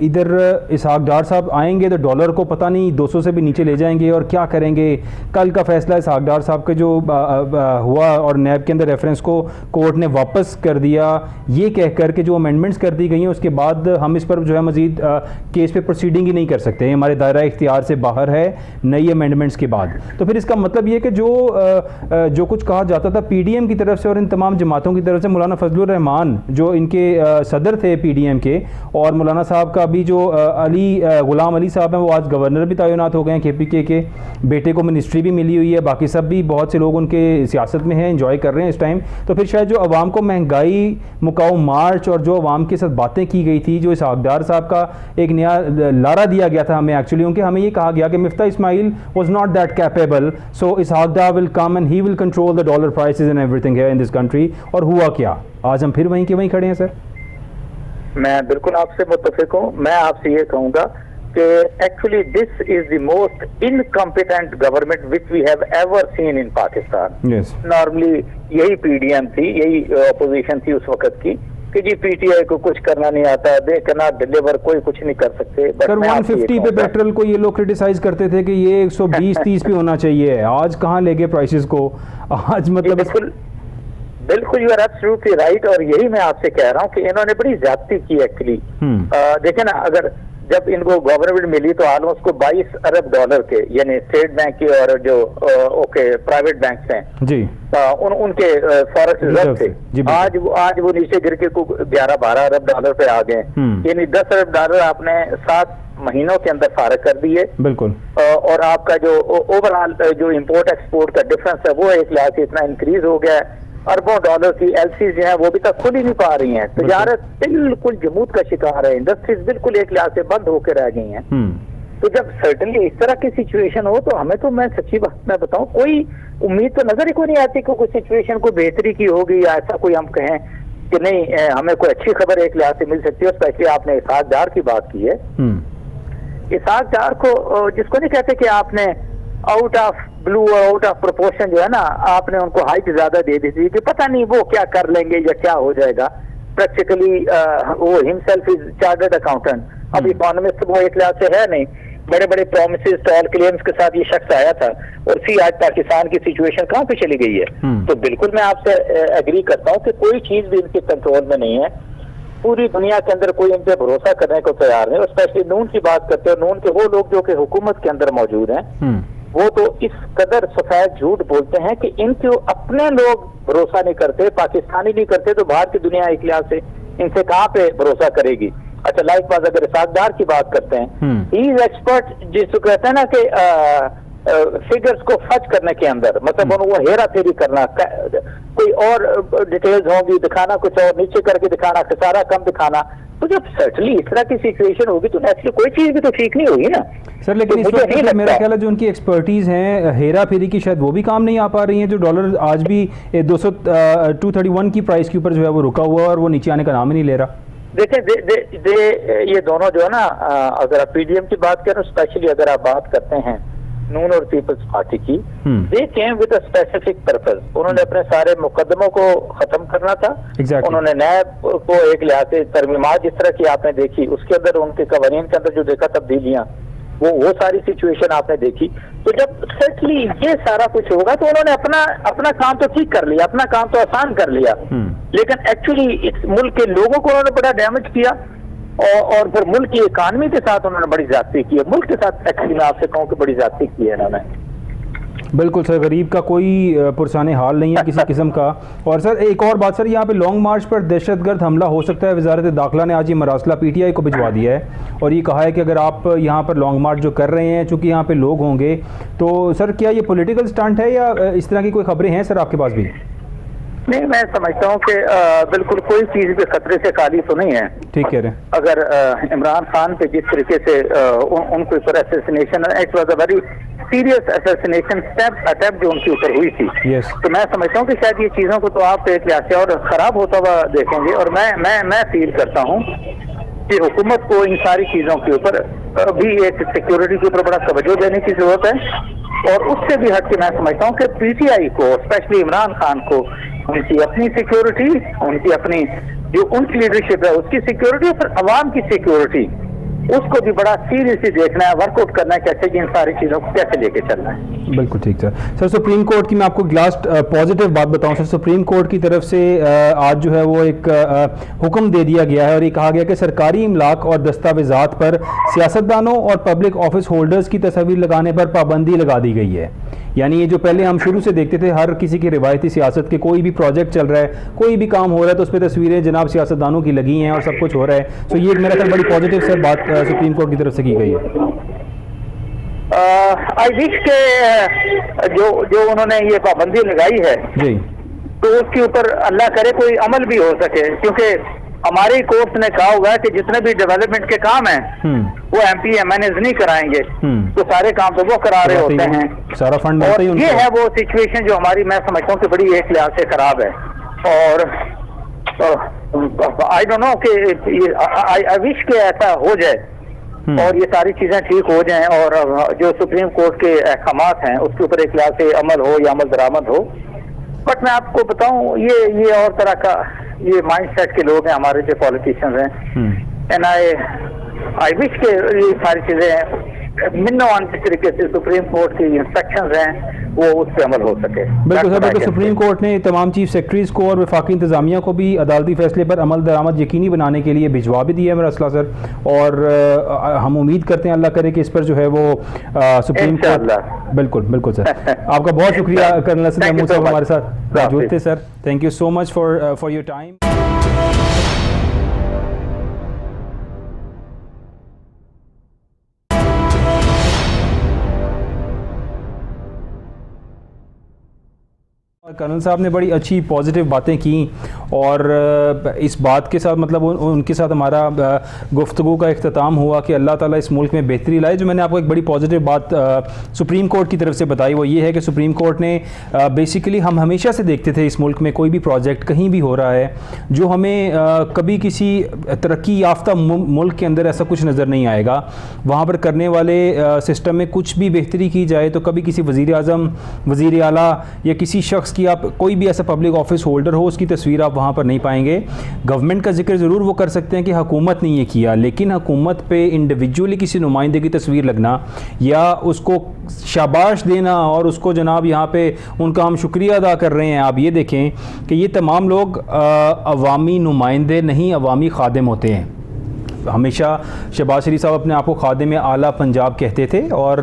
इधर इसहाक डार साहब आएंगे तो डॉलर को पता नहीं 200 से भी नीचे ले जाएंगे और क्या करेंगे। कल का फैसला इसहाक डार साहब के जो हुआ और नैब के अंदर रेफरेंस को कोर्ट ने वापस कर दिया, ये कह कर के जो अमेंडमेंट्स कर दी गई हैं उसके बाद हम इस पर जो है मजीद केस पे प्रोसीडिंग ही नहीं कर सकते, हमारे दायरा इख्तियार से बाहर है नई अमेंडमेंट्स के बाद। तो फिर इसका मतलब ये कि जो कुछ कहा जाता था पीडीएम की तरफ से और इन तमाम जमातों की तरफ से, मौलाना फजलुर रहमान जो इनके सदर थे PDM के, और मौलाना साहब का अभी जो गुलाम अली साहब हैं वो आज गवर्नर भी तैनात हो गए हैं KPK के, बेटे को मिनिस्ट्री भी मिली हुई है, बाकी सब भी बहुत से लोग उनके सियासत में हैं, एंजॉय कर रहे हैं इस टाइम। तो फिर शायद जो अवाम को महंगाई मुकाऊ मार्च और जो अवाम के साथ बातें की गई थी, जो इसहाकडार साहब का एक नया लारा दिया गया था हमें, एक्चुअली उनके हमें ये कहा गया कि Miftah Ismail was not that capable, so Ishaq Dar will come and he will control the dollar prices and everything here in this country. और हुआ क्या? आज हम फिर वहीं के वहीं खड़े हैं सर। मैं बिल्कुल आपसे मुत्तफिक हूँ। मैं आपसे ये कहूँगा कि actually this is the most incompetent government which we have ever seen in Pakistan. Normally यही PDM थी, यही अपोजिशन थी उस वक्त की कि जी PTI को कुछ करना नहीं आता, दे कैन नॉट डिलीवर, कोई कुछ नहीं कर सकते। सर 150 पे पेट्रोल को ये लोग क्रिटिसाइज करते थे कि ये 120-30 पे होना चाहिए, आज कहाँ ले गए प्राइसेस को? आज मतलब बिल्कुल यू आर एब्सोल्युटली राइट। और यही मैं आपसे कह रहा हूँ कि इन्होंने बड़ी ज्यादती की एक्चुअली। देखे ना, अगर जब इनको गवर्नमेंट मिली तो ऑलमोस्ट को 22 अरब डॉलर के, यानी स्टेट बैंक के और जो प्राइवेट बैंक हैं जी, उनके फॉरेक्स रिजर्व थे, आज वो नीचे गिर के 11-12 अरब डॉलर पे आ गए, यानी 10 अरब डॉलर आपने 7 महीनों के अंदर फारग कर दिए। बिल्कुल। और आपका जो ओवरऑल जो इम्पोर्ट एक्सपोर्ट का डिफरेंस है वो एक लाख से इतना इंक्रीज हो गया है। अरबों डॉलर की LC जो है वो भी तक खुल ही नहीं पा रही हैं, तजारत बिल्कुल जमूद का शिकार है, इंडस्ट्रीज बिल्कुल एक लिहाज से बंद होकर रह गई हैं। तो जब सर्टनली इस तरह की सिचुएशन हो तो हमें तो, मैं सच्ची बात मैं बताऊं, कोई उम्मीद तो नजर ही को नहीं आती कि कोई सिचुएशन को बेहतरी की होगी या ऐसा कोई हम कहें कि नहीं हमें कोई अच्छी खबर एक लिहाज से मिल सकती है। स्पेशली आपने इसहाकडार की बात की है, इसहाकडार को जिसको नहीं कहते कि आपने आउट ऑफ ब्लू और आउट ऑफ प्रोपोर्शन जो है ना, आपने उनको हाइट ज्यादा दे दी थी कि पता नहीं वो क्या कर लेंगे या क्या हो जाएगा। प्रैक्टिकली वो हिमसेल्फ इज चार्टर्ड अकाउंटेंट, अब इकोनॉमिस्ट वो एक लिहाज से है नहीं। बड़े बड़े प्रोमिसेस टॉल क्लेम्स के साथ ये शख्स आया था और आज पाकिस्तान की सिचुएशन कहाँ पे चली गई है। तो बिल्कुल मैं आपसे एग्री करता हूँ कि कोई चीज भी इनके कंट्रोल में नहीं है। पूरी दुनिया के अंदर कोई इन पे भरोसा करने को तैयार नहीं। और स्पेशली नून की बात करते हैं, नून के वो लोग जो कि हुकूमत के अंदर मौजूद हैं, वो तो इस कदर सफेद झूठ बोलते हैं कि इनके अपने लोग भरोसा नहीं करते, पाकिस्तानी नहीं करते, तो बाहर की दुनिया एक लिहाज से इनसे कहाँ पे भरोसा करेगी। अच्छा, लाइक बात अगर इसहाकडार की बात करते हैं, ही इज एक्सपर्ट, जिसको कहते हैं ना कि फिगर्स को फच करने के अंदर, मतलब वो हेरा फेरी करना, कोई और डिटेल्स होंगी दिखाना, कुछ और नीचे करके दिखाना, खसारा कम दिखाना। तो जब सर्टनली इस तरह की सिचुएशन होगी तो नेचुरली कोई चीज भी तो ठीक नहीं होगी ना सर। लेकिन इस वक्त मेरा ख्याल है जो उनकी एक्सपर्टीज है हेरा फेरी की, शायद वो भी काम नहीं आ पा रही है। जो डॉलर आज भी 231 की प्राइस के ऊपर जो है वो रुका हुआ है और वो नीचे आने का नाम ही नहीं ले रहा। देखिए ये दोनों जो है ना, अगर आप PDM की बात करें, स्पेशली अगर आप बात करते हैं नून और पीपल्स पार्टी की, they came with a specific purpose. उन्होंने अपने सारे मुकदमों को खत्म करना था। उन्होंने नैब को एक लिहाज से तरमीमात जिस तरह की आपने देखी, उसके अंदर उनके कवानीन के अंदर जो देखा तब्दीलियां, वो सारी सिचुएशन आपने देखी। तो जब सेटली ये सारा कुछ होगा तो उन्होंने अपना काम तो ठीक कर लिया, अपना काम तो आसान कर लिया, लेकिन एक्चुअली इस मुल्क के लोगों को उन्होंने बड़ा डैमेज किया और फिर मुल्क की इकानमी के साथ उन्होंने बड़ी ज्यादती की है। मुल्क के साथ एक्चुअली मैं आपसे कहूँ कि बड़ी ज्यादती की है इन्होंने। बिल्कुल सर, गरीब का कोई पुरसाने हाल नहीं है किसी किस्म का। और सर एक और बात, सर यहाँ पे लॉन्ग मार्च पर दहशतगर्द हमला हो सकता है। वजारत दाखिला ने आज ये मरासला PTI को भिजवा दिया है और ये कहा है कि अगर आप यहाँ पर लॉन्ग मार्च जो कर रहे हैं, चूँकि यहाँ पे लोग होंगे, तो सर क्या ये पॉलिटिकल स्टंट है या इस तरह की कोई खबरें हैं सर आपके पास भी? नहीं, मैं समझता हूँ कि बिल्कुल कोई चीज भी खतरे से खाली तो नहीं है। ठीक कह रहे हैं। अगर इमरान खान पे जिस तरीके से उनके ऊपर assassination, it was a very serious assassination attempt जो उनके ऊपर हुई थी, तो मैं समझता हूँ कि शायद ये चीजों को तो आप एक लिहाज से और खराब होता हुआ देखेंगे। और मैं फील करता हूँ कि हुकूमत को इन सारी चीजों के ऊपर भी एक सिक्योरिटी के ऊपर बड़ा तवज्जो देने की जरूरत है। और उससे भी हट के मैं समझता हूँ कि PTI को, स्पेशली इमरान खान को, उनकी अपनी सिक्योरिटी, उनकी अपनी जो उनकी लीडरशिप है उसकी सिक्योरिटी और फिर अवाम की सिक्योरिटी, उसको भी बड़ा सीरियसली देखना है, वर्कआउट करना है कैसे इन सारी चीज़ों को कैसे लेके चलना है। बिल्कुल ठीक सर। सुप्रीम कोर्ट की मैं आपको लास्ट पॉजिटिव बात बताऊं सर। सुप्रीम कोर्ट की तरफ से आज जो है वो एक हुक्म दे दिया गया है और ये कहा गया कि सरकारी इमलाक और दस्तावेजात पर सियासतदानों और पब्लिक ऑफिस होल्डर्स की तस्वीर लगाने पर पाबंदी लगा दी गई है। यानी ये जो पहले हम शुरू से देखते थे हर किसी की रिवायती सियासत के कोई भी प्रोजेक्ट चल रहा है, कोई भी काम हो रहा है तो उस पर तस्वीरें जनाब सियासतदानों की लगी हैं और सब कुछ हो रहा है। तो ये एक मेरा ख्याल बड़ी पॉजिटिव सर बात सुप्रीम कोर्ट की तरफ से की गई है। आई विश के जो उन्होंने ये पाबंदी लगाई है जी, तो उसके ऊपर अल्लाह करे कोई अमल भी हो सके, क्योंकि हमारी कोर्ट ने कहा हुआ है कि जितने भी डेवलपमेंट के काम हैं वो MP MNAs नहीं कराएंगे, तो सारे काम तो वो करा रहे होते हैं, सारा फंड और ये है वो सिचुएशन जो हमारी, मैं समझता हूँ कि बड़ी एक लिहाज से खराब है। और आई डोंट नो कि आई विश के ऐसा हो जाए और ये सारी चीजें ठीक हो जाएं और जो सुप्रीम कोर्ट के अहकामात हैं उसके ऊपर एक लिहाज से अमल हो या अमल दरामद हो। बट मैं आपको बताऊं ये और तरह का ये माइंडसेट के लोग हैं हमारे जो पॉलिटिशियंस हैं, एंड आई विश के ये सारी चीजें मिन्नो जिस तरीके से सुप्रीम कोर्ट की इंस्ट्रक्शंस हैं वो उस पर अमल हो सके। बिल्कुल सर, बिल्कुल सुप्रीम कोर्ट ने तमाम चीफ सेक्रेटरीज को और वफाकी इंतजामिया को भी अदालती फैसले पर अमल दरामद यकीनी बनाने के लिए भिजवा भी दिया है मेरा असला सर, और हम उम्मीद करते हैं अल्लाह करे कि इस पर जो है वो सुप्रीम कोर्ट। बिल्कुल बिल्कुल सर, आपका बहुत शुक्रिया कर्नल हसन महमूद साहब हमारे साथ मौजूद थे sir. Thank you so much for your time. Colonel साहब ने बड़ी अच्छी पॉजिटिव बातें की और इस बात के साथ मतलब उनके साथ हमारा गुफ्तगू का इख्तिताम हुआ कि अल्लाह ताला इस मुल्क में बेहतरी लाए। जो मैंने आपको एक बड़ी पॉजिटिव बात सुप्रीम कोर्ट की तरफ से बताई वो ये है कि सुप्रीम कोर्ट ने बेसिकली हम हमेशा से देखते थे इस मुल्क में कोई भी प्रोजेक्ट कहीं भी हो रहा है जो हमें कभी किसी तरक्की याफ्ता मुल्क के अंदर ऐसा कुछ नज़र नहीं आएगा। वहाँ पर करने वाले सिस्टम में कुछ भी बेहतरी की जाए तो कभी किसी वज़ीर आज़म, वज़ीर आला या किसी शख्स की आप कोई भी ऐसा पब्लिक ऑफिस होल्डर हो उसकी तस्वीर आप वहाँ पर नहीं पाएंगे। गवर्नमेंट का जिक्र ज़रूर वो कर सकते हैं कि हुकूमत ने ये किया, लेकिन हुकूमत पे इंडिविजुअली किसी नुमाइंदे की तस्वीर लगना या उसको शाबाश देना और उसको जनाब यहाँ पे उनका हम शुक्रिया अदा कर रहे हैं। आप ये देखें कि ये तमाम लोग अवामी नुमाइंदे नहीं, अवामी खादिम होते हैं। हमेशा शहबाज शरीफ साहब अपने आप को खादिम आला पंजाब कहते थे और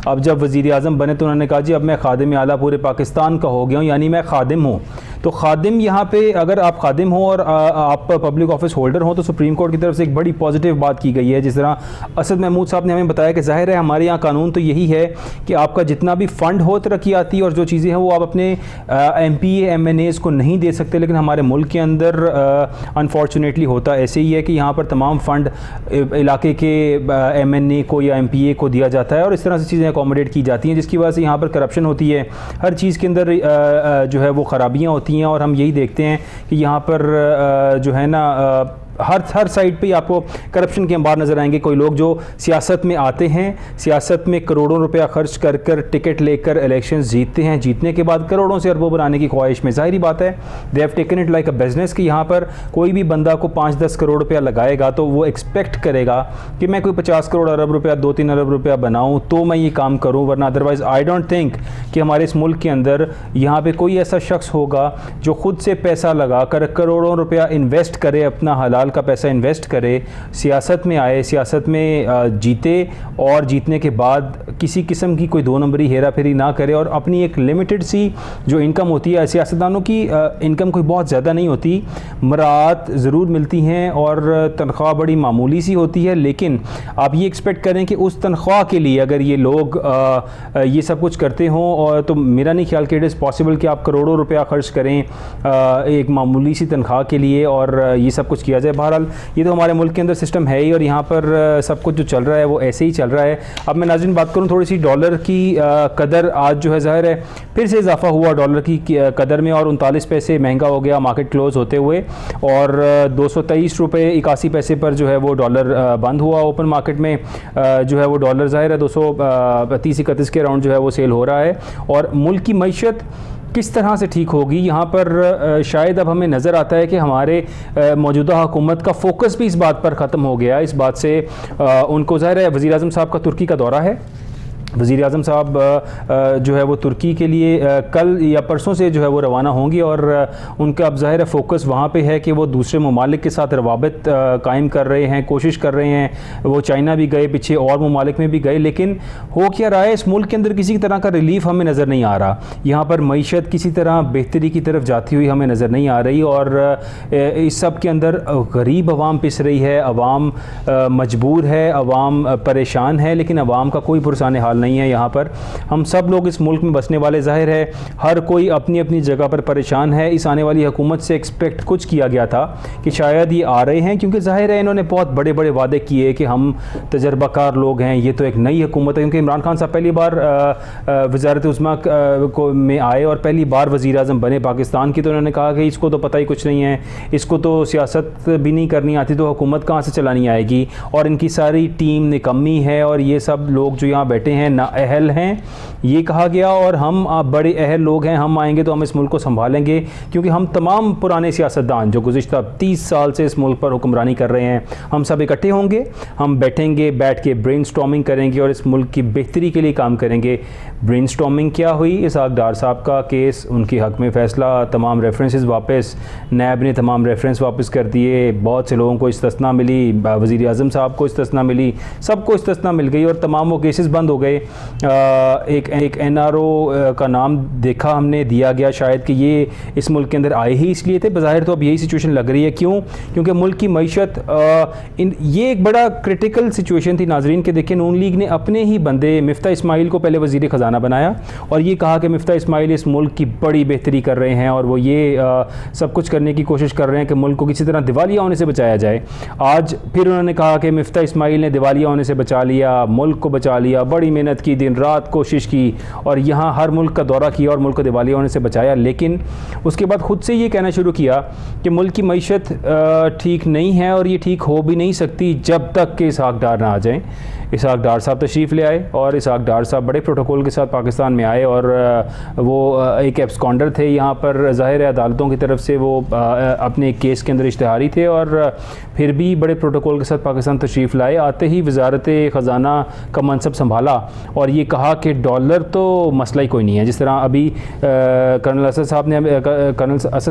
अब जब वज़ीर आज़म बने तो उन्होंने कहा जी अब मैं खादिम आला पूरे पाकिस्तान का हो गया हूँ, यानी मैं खादिम हूँ। तो खादिम यहाँ पे अगर आप खादिम हो और आप पब्लिक ऑफिस होल्डर हो तो सुप्रीम कोर्ट की तरफ से एक बड़ी पॉजिटिव बात की गई है। जिस तरह असद महमूद साहब ने हमें बताया कि ज़ाहिर है हमारे यहाँ कानून तो यही है कि आपका जितना भी फ़ंड हो तरक्याती और जो चीज़ें हैं वो आप अपने MPA MNAs को नहीं दे सकते, लेकिन हमारे मुल्क के अंदर अनफॉर्चुनेटली होता ऐसे ही है कि यहाँ पर तमाम फ़ंड इलाके के MNA को या MPA को दिया जाता है और इस तरह से चीज़ें अकोमोडेट की जाती हैं, जिसकी वजह से यहाँ पर करप्शन होती है। हर चीज़ के अंदर जो है वो ख़राबियाँ होती हैं और हम यही देखते हैं कि यहाँ पर जो है ना हर साइड पे आपको करप्शन के अंबार नज़र आएंगे। कोई लोग जो सियासत में आते हैं, सियासत में करोड़ों रुपया खर्च कर कर टिकट लेकर इलेक्शंस जीतते हैं, जीतने के बाद करोड़ों से अरबों बनाने की ख्वाहिश में, ज़ाहिरी बात है they have taken it like a business कि यहाँ पर कोई भी बंदा को 5-10 करोड़ रुपया लगाएगा तो वो एक्सपेक्ट करेगा कि मैं कोई 50 करोड़ अरब रुपया 2-3 अरब रुपया बनाऊँ तो मैं ये काम करूँ, वरना अदरवाइज़ आई डोंट थिंक कि हमारे इस मुल्क के अंदर यहाँ पर कोई ऐसा शख्स होगा जो खुद से पैसा लगा कर करोड़ों रुपया इन्वेस्ट करे, अपना हलाल का पैसा इन्वेस्ट करे, सियासत में आए, सियासत में जीते और जीतने के बाद किसी किस्म की कोई 2 नंबरी हेरा फेरी ना करे और अपनी एक लिमिटेड सी जो इनकम होती है, सियासतदानों की इनकम कोई बहुत ज़्यादा नहीं होती, मरात ज़रूर मिलती हैं और तनख्वाह बड़ी मामूली सी होती है, लेकिन आप ये एक्सपेक्ट करें कि उस तनख्वाह के लिए अगर ये लोग ये सब कुछ करते हों और तो मेरा नहीं ख्याल कि इट इज़ पॉसिबल कि आप करोड़ों रुपया खर्च करें एक मामूली सी तनख्वाह के लिए और ये सब कुछ किया जाए। बहरहाल ये तो हमारे मुल्क के अंदर सिस्टम है ही और यहाँ पर सब कुछ जो चल रहा है वो ऐसे ही चल रहा है। अब मैं नाज़रीन बात करूँ थोड़ी सी डॉलर की कदर आज जो है ज़ाहिर है फिर से इजाफा हुआ डॉलर की कदर में और 39 पैसे महंगा हो गया मार्केट क्लोज़ होते हुए और 223 रुपये 81 पैसे पर जो है वो डॉलर बंद हुआ ओपन मार्केट में। जो है वो डॉलर ज़ाहिर है 230-31 के अराउंड जो है वो सेल हो रहा है और मुल्क की मईशत किस तरह से ठीक होगी यहाँ पर शायद अब हमें नज़र आता है कि हमारे मौजूदा हुकूमत का फोकस भी इस बात पर ख़त्म हो गया। इस बात से उनको ज़ाहिर है वज़ीर आज़म साहब का तुर्की का दौरा है वज़ीर आज़म साहब जो है वो तुर्की के लिए कल या परसों से जो है वो रवाना होंगे और उनका अब ज़ाहिर है फ़ोकस वहाँ पे है कि वो दूसरे ममालिक के साथ रवाबित कायम कर रहे हैं, कोशिश कर रहे हैं। वो चाइना भी गए, पीछे और ममालिक में भी गए, लेकिन हो क्या रहा है, इस मुल्क के अंदर किसी तरह का रिलीफ हमें नज़र नहीं आ रहा। यहाँ पर मईशत किसी तरह बेहतरी की तरफ जाती हुई हमें नज़र नहीं आ रही और इस सब के अंदर गरीब आवाम पिस रही है, आवाम मजबूर है, आवाम परेशान है, लेकिन आवाम का कोई पुरसाने हाल नहीं है। यहाँ पर हम सब लोग इस मुल्क में बसने वाले, ज़ाहिर है हर कोई अपनी अपनी जगह पर परेशान है। इस आने वाली हुकूमत से एक्सपेक्ट कुछ किया गया था कि शायद ये आ रहे हैं, क्योंकि ज़ाहिर है इन्होंने बहुत बड़े बड़े वादे किए कि हम तजर्बाकार लोग हैं, ये तो एक नई हुकूमत है। क्योंकि इमरान खान साहब पहली बार वज़ारत उज़्मा को में आए और पहली बार वज़ीर आज़म बने पाकिस्तान की, तो उन्होंने कहा कि इसको तो पता ही कुछ नहीं है, इसको तो सियासत भी नहीं करनी आती, तो हुकूमत कहाँ से चलानी आएगी, और इनकी सारी टीम निकम्मी है और ये सब लोग जो यहाँ बैठे हैं नाअहल हैं, ये कहा गया। और हम बड़े अहल लोग हैं, हम आएंगे तो हम इस मुल्क को संभालेंगे, क्योंकि हम तमाम पुराने सियासतदान जो गुज़िश्ता 30 साल से इस मुल्क पर हुक्मरानी कर रहे हैं, हम सब इकट्ठे होंगे, हम बैठेंगे, बैठ के ब्रेनस्टॉर्मिंग करेंगे और इस मुल्क की बेहतरी के लिए काम करेंगे। ब्रेनस्टॉर्मिंग क्या हुई? इसहाक डार साहब का केस, उनके हक़ में फ़ैसला, तमाम रेफरेंसेस वापस, नैब ने तमाम रेफरेंस वापस कर दिए, बहुत से लोगों को इस्तिस्ना मिली, वज़ीर आज़म साहब को इस्तिस्ना मिली, सबको इस्तिस्ना मिल गई और तमाम वो केसेस बंद हो गए। एक NRO का नाम देखा हमने, दिया गया शायद कि ये इस मुल्क के अंदर आए ही इसलिए थे। बज़ाहिर तो अब यही सिचुएशन लग रही है। क्यों? क्योंकि मुल्क की मईशत ये एक बड़ा क्रिटिकल सिचुएशन थी नाजरीन के। देखें, नून लीग ने अपने ही बंदे मिफ्ता इस्माइल को पहले वज़ीर ख़जाना बनाया और ये कहा कि मिफ्ता इस्माइल इस मुल्क की बड़ी बेहतरी कर रहे हैं और वो ये सब कुछ करने की कोशिश कर रहे हैं कि मुल्क को किसी तरह दिवालिया होने से बचाया जाए। आज फिर उन्होंने कहा कि मिफ्ता इस्माइल ने दिवालिया होने से बचा लिया, मुल्क को बचा लिया, बड़ी मेहनत की, दिन रात कोशिश की और यहाँ हर मुल्क का दौरा किया और मुल्क को दिवालिया होने से बचाया। लेकिन उसके बाद ख़ुद से ये कहना शुरू किया कि मुल्क की मईशत ठीक नहीं है और ये ठीक हो भी नहीं सकती जब तक कि इसहाक डार ना आ जाएँ। इसहाक डार साहब तशरीफ़ ले आए और इसहाक डार साहब बड़े प्रोटोकॉल के साथ पाकिस्तान में आए और वो एक एब्सकॉन्डर थे। यहाँ पर ज़ाहिर है अदालतों की तरफ से वो अपने केस के अंदर इश्तिहारी थे और फिर भी बड़े प्रोटोकॉल के साथ पाकिस्तान तशरीफ़ लाए। आते ही वज़ारत ख़जाना का मनसब संभाला और ये कहा कि डॉलर तो मसला ही कोई नहीं है। जिस तरह अभी कर्नल असद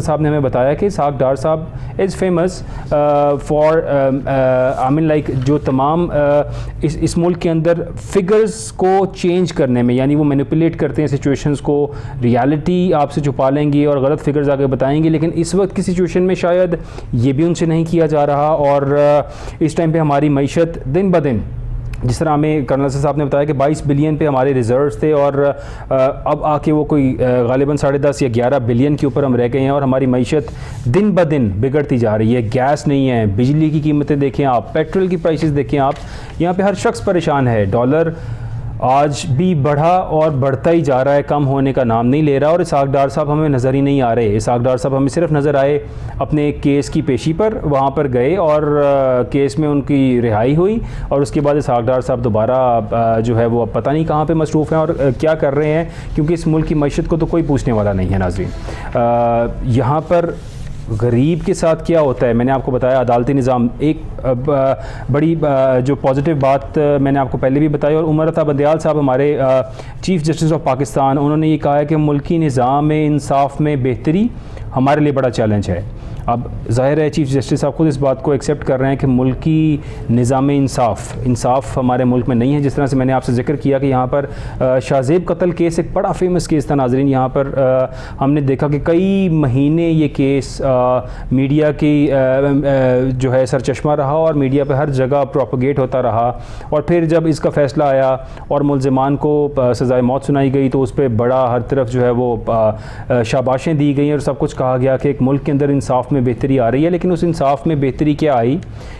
साहब ने हमें बताया कि इसहाक डार साहब is famous for I mean like जो तमाम इस मुल्क के अंदर फिगर्स को चेंज करने में, यानी वो मैनिपुलेट करते हैं सिचुएशंस को, रियलिटी आपसे छुपा लेंगे और गलत फिगर्स आगे बताएंगे। लेकिन इस वक्त की सिचुएशन में शायद ये भी उनसे नहीं किया जा रहा और इस टाइम पे हमारी मईशत दिन ब दिन, जिस तरह हमें कर्नल साहब ने बताया कि 22 बिलियन पे हमारे रिज़र्व्स थे और अब आके वो कोई गालिबन 10.5 या 11 बिलियन के ऊपर हम रह गए हैं और हमारी मईशत दिन ब दिन बिगड़ती जा रही है। गैस नहीं है, बिजली की कीमतें देखें आप, पेट्रोल की प्राइसेस देखें आप, यहाँ पे हर शख्स परेशान है। डॉलर आज भी बढ़ा और बढ़ता ही जा रहा है, कम होने का नाम नहीं ले रहा और इसहाक डार साहब हमें नज़र ही नहीं आ रहे। इसहाक डार साहब हमें सिर्फ नज़र आए अपने केस की पेशी पर, वहाँ पर गए और केस में उनकी रिहाई हुई और उसके बाद इसहाक डार साहब दोबारा जो है वो अब पता नहीं कहाँ पे मसरूफ़ हैं और क्या कर रहे हैं, क्योंकि इस मुल्क की मईशत को तो कोई पूछने वाला नहीं है। नाज़रीन, यहाँ पर गरीब के साथ क्या होता है मैंने आपको बताया। अदालती निज़ाम एक बड़ी जो पॉजिटिव बात मैंने आपको पहले भी बताई और उमर अता बंदयाल साहब हमारे चीफ़ जस्टिस ऑफ पाकिस्तान, उन्होंने ये कहा है कि मुल्की निज़ाम में इंसाफ में बेहतरी हमारे लिए बड़ा चैलेंज है। अब ज़ाहिर है चीफ़ जस्टिस साहब खुद इस बात को एक्सेप्ट कर रहे हैं कि मुल्की निज़ाम इंसाफ हमारे मुल्क में नहीं है। जिस तरह से मैंने आपसे जिक्र किया कि यहाँ पर शाहजेब कत्ल केस एक बड़ा फेमस केस था नाजरीन। यहाँ पर हमने देखा कि कई महीने ये केस मीडिया की जो है सरचश्मा रहा और मीडिया पर हर जगह प्रोपगेट होता रहा और फिर जब इसका फ़ैसला आया और मुल्ज़िमान को सज़ाए मौत सुनाई गई तो उस पर बड़ा हर तरफ जो है वो शाबाशें दी गई और सब कुछ कहा गया कि एक मुल्क के अंदर इंसाफ में बेहतरी आ रही है। लेकिन उस इंसाफ में बेहतरी क्या आई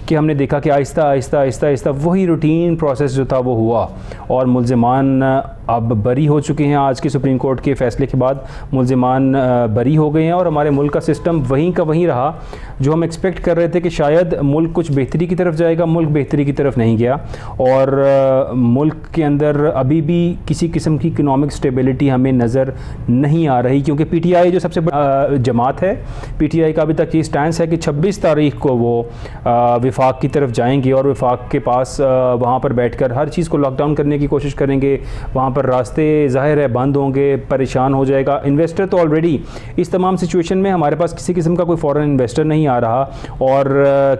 कि हमने देखा कि आहिस्ता आहिस्ता वही रूटीन प्रोसेस जो था वो हुआ और मुल्ज़िमान अब बरी हो चुके हैं। आज के सुप्रीम कोर्ट के फैसले के बाद मुल्ज़िमान बरी हो गए हैं और हमारे मुल्क का सिस्टम वहीं का वहीं रहा। जो हम एक्सपेक्ट कर रहे थे कि शायद मुल्क कुछ बेहतरी की तरफ जाएगा, मुल्क बेहतरी की तरफ नहीं गया और मुल्क के अंदर अभी भी किसी किस्म की इकनॉमिक स्टेबिलिटी हमें नज़र नहीं आ रही, क्योंकि पीटीआई जो सबसे बड़ी जमात है, पीटीआई का अभी तक ये स्टैंस है कि 26 तारीख को वो विफाक की तरफ जाएंगे और विफाक के पास वहाँ पर बैठकर हर चीज़ को लॉकडाउन करने की कोशिश करेंगे। वहाँ पर रास्ते ज़ाहिर है बंद होंगे, परेशान हो जाएगा इन्वेस्टर। तो ऑलरेडी इस तमाम सिचुएशन में हमारे पास किसी किस्म का कोई फ़ॉरेन इन्वेस्टर नहीं आ रहा और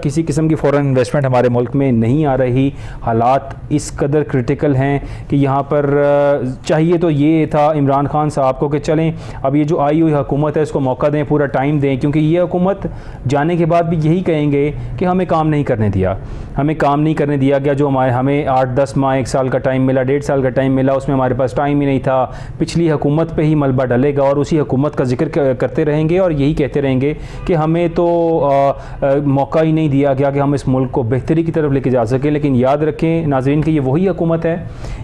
किसी किस्म की फ़ॉरेन इन्वेस्टमेंट हमारे मुल्क में नहीं आ रही। हालात इस कदर क्रिटिकल हैं कि यहाँ पर चाहिए तो ये था इमरान खान साहब को कि चलें अब ये जो आई हुई हुकूमत है इसको मौका दें, पूरा टाइम दें, क्योंकि ये हुकूमत जाने के बाद भी यही कहेंगे कि हमें काम नहीं करने दिया, हमें काम नहीं करने दिया गया। जो हमें 8-10 माह 1 साल का टाइम मिला, 1.5 साल का टाइम मिला, उसमें हमारे पास टाइम ही नहीं था। पिछली हुकूमत पे ही मलबा डलेगा और उसी हुकूमत का जिक्र करते रहेंगे और यही कहते रहेंगे कि हमें तो मौका ही नहीं दिया गया कि हम इस मुल्क को बेहतरी की तरफ लेके जा सकें। लेकिन याद रखें नाज़रीन कि ये वही हुकूमत है,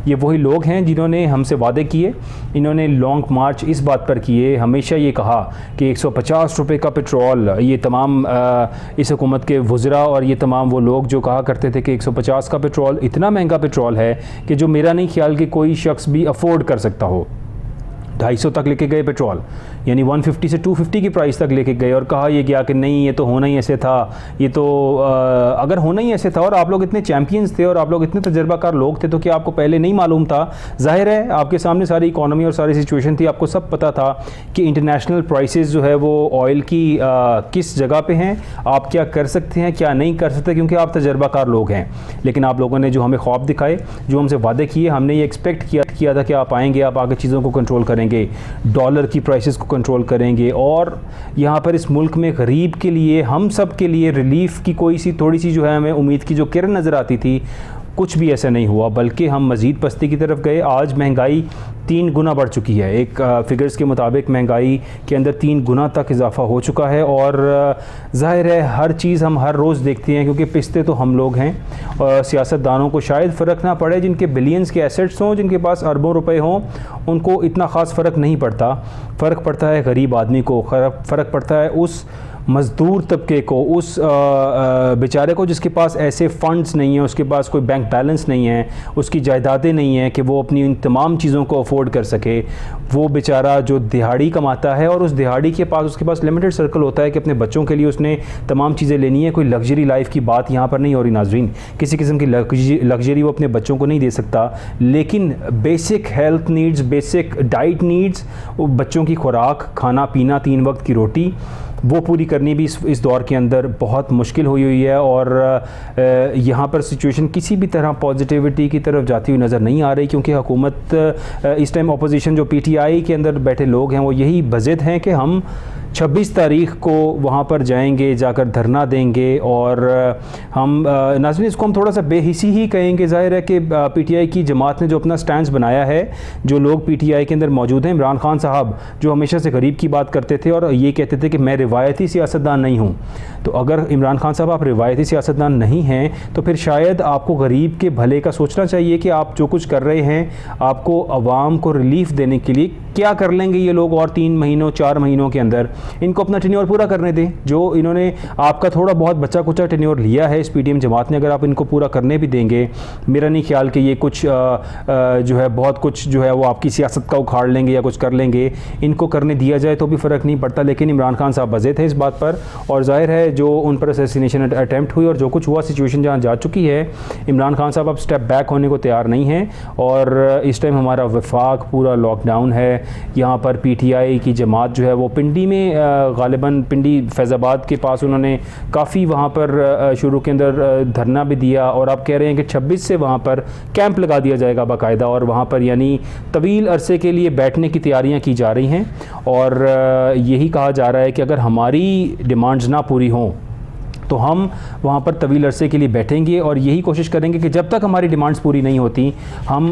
ये वही लोग हैं जिन्होंने हमसे वादे किए, इन्होंने लॉन्ग मार्च इस बात पर किए, हमेशा ये कहा कि 150 रुपये का पेट्रोल, ये तमाम इस हुकूमत के वज़रा और ये तमाम वो लोग जो कहा करते थे कि 150 का पेट्रोल इतना महंगा पेट्रोल है कि जो मेरा नहीं ख्याल कि कोई शख्स भी अफोर्ड कर सकता हो। 250 तक लेके गए पेट्रोल, यानी 150 से 250 की प्राइस तक लेके गए और कहा ये गया कि नहीं ये तो होना ही ऐसे था, ये तो अगर होना ही ऐसे था और आप लोग इतने चैम्पियंस थे और आप लोग इतने तजर्बाकार लोग थे तो क्या आपको पहले नहीं मालूम था? जाहिर है आपके सामने सारी इकॉनमी और सारी सिचुएशन थी, आपको सब पता था कि इंटरनेशनल प्राइसेस जो है वो ऑयल की किस जगह पे हैं, आप क्या कर सकते हैं क्या नहीं कर सकते, क्योंकि आप तजर्बाकार लोग हैं। लेकिन आप लोगों ने जो हमें ख्वाब दिखाए, जो हमसे वादे किए, हमने ये एक्सपेक्ट किया था कि आप आएंगे, आप आगे चीज़ों को कंट्रोल करेंगे, डॉलर की प्राइसेस को कंट्रोल करेंगे और यहाँ पर इस मुल्क में गरीब के लिए, हम सब के लिए रिलीफ की कोई सी थोड़ी सी जो है हमें उम्मीद की जो किरण नज़र आती थी, कुछ भी ऐसा नहीं हुआ, बल्कि हम मज़ीद पस्ती की तरफ गए। आज महंगाई 3 गुना बढ़ चुकी है। एक फ़िगर्स के मुताबिक महंगाई के अंदर 3 गुना तक इजाफ़ा हो चुका है और ज़ाहिर है हर चीज़ हम हर रोज़ देखते हैं, क्योंकि पिसते तो हम लोग हैं। सियासतदानों को शायद फ़र्क ना पड़े, जिनके बिलियंस के एसेट्स हों, जिनके पास अरबों रुपए हों, उनको इतना ख़ास फ़र्क नहीं पड़ता। फ़र्क पड़ता है गरीब आदमी को, फ़र्क पड़ता है उस मज़दूर तबके को, उस बेचारे को जिसके पास ऐसे फ़ंड्स नहीं हैं, उसके पास कोई बैंक बैलेंस नहीं है, उसकी जायदादें नहीं हैं कि वो अपनी इन तमाम चीज़ों को अफोर्ड कर सके। वो बेचारा जो दिहाड़ी कमाता है और उस दिहाड़ी के पास उसके पास लिमिटेड सर्कल होता है कि अपने बच्चों के लिए उसने तमाम चीज़ें लेनी है। कोई लग्जरी लाइफ की बात यहाँ पर नहीं हो रही नाज़रीन, किसी किस्म की लग्जरी वो अपने बच्चों को नहीं दे सकता, लेकिन basic health needs, basic diet needs, बच्चों की खुराक, खाना पीना, 3 वक्त की रोटी, वो पूरी करनी भी इस दौर के अंदर बहुत मुश्किल हुई है। और यहाँ पर सिचुएशन किसी भी तरह पॉजिटिविटी की तरफ जाती हुई नज़र नहीं आ रही, क्योंकि हुकूमत इस टाइम अपोजिशन जो पीटीआई के अंदर बैठे लोग हैं वो यही बज़िद हैं कि हम 26 तारीख को वहाँ पर जाएंगे, जाकर धरना देंगे और हम नाज़रीन इसको हम थोड़ा सा बेहिसी ही कहेंगे। ज़ाहिर है कि पीटीआई की जमात ने जो अपना स्टैंड बनाया है, जो लोग पीटीआई के अंदर मौजूद हैं, इमरान खान साहब जो हमेशा से गरीब की बात करते थे और ये कहते थे कि मैं रिवायती सियासतदान नहीं हूँ, तो अगर इमरान खान साहब आप रिवायती सियासतदान नहीं हैं तो फिर शायद आपको गरीब के भले का सोचना चाहिए कि आप जो कुछ कर रहे हैं, आपको आवाम को रिलीफ देने के लिए क्या कर लेंगे ये लोग और 3 महीनों 4 महीनों के अंदर। इनको अपना टेन्योर पूरा करने दें, जो इन्होंने आपका थोड़ा बहुत बच्चा कुचा टेन्योर लिया है इस पीटीएम जमात ने, अगर आप इनको पूरा करने भी देंगे, मेरा नहीं ख्याल कि ये कुछ जो है बहुत कुछ जो है वो आपकी सियासत का उखाड़ लेंगे या कुछ कर लेंगे। इनको करने दिया जाए तो भी फ़र्क नहीं पड़ता, लेकिन इमरान खान साहब बज़े थे इस बात पर और ज़ाहिर है जो उन पर असैसिनेशन अटैम्प्ट हुई और जो कुछ हुआ, सिचुएशन जहाँ जा चुकी है, इमरान खान साहब अब स्टेप बैक होने को तैयार नहीं हैं और इस टाइम हमारा वफाक पूरा लॉकडाउन है। यहाँ पर पीटीआई की जमात जो है वो पिंडी में गालिबन पिंडी फैज़ाबाद के पास उन्होंने काफ़ी वहाँ पर शुरू के अंदर धरना भी दिया और आप कह रहे हैं कि 26 से वहाँ पर कैंप लगा दिया जाएगा बाकायदा और वहाँ पर यानी तवील अरसे के लिए बैठने की तैयारियाँ की जा रही हैं और यही कहा जा रहा है कि अगर हमारी डिमांड्स ना पूरी हों तो हम वहाँ पर तवील अरसे के लिए बैठेंगे और यही कोशिश करेंगे कि जब तक हमारी डिमांड्स पूरी नहीं होती हम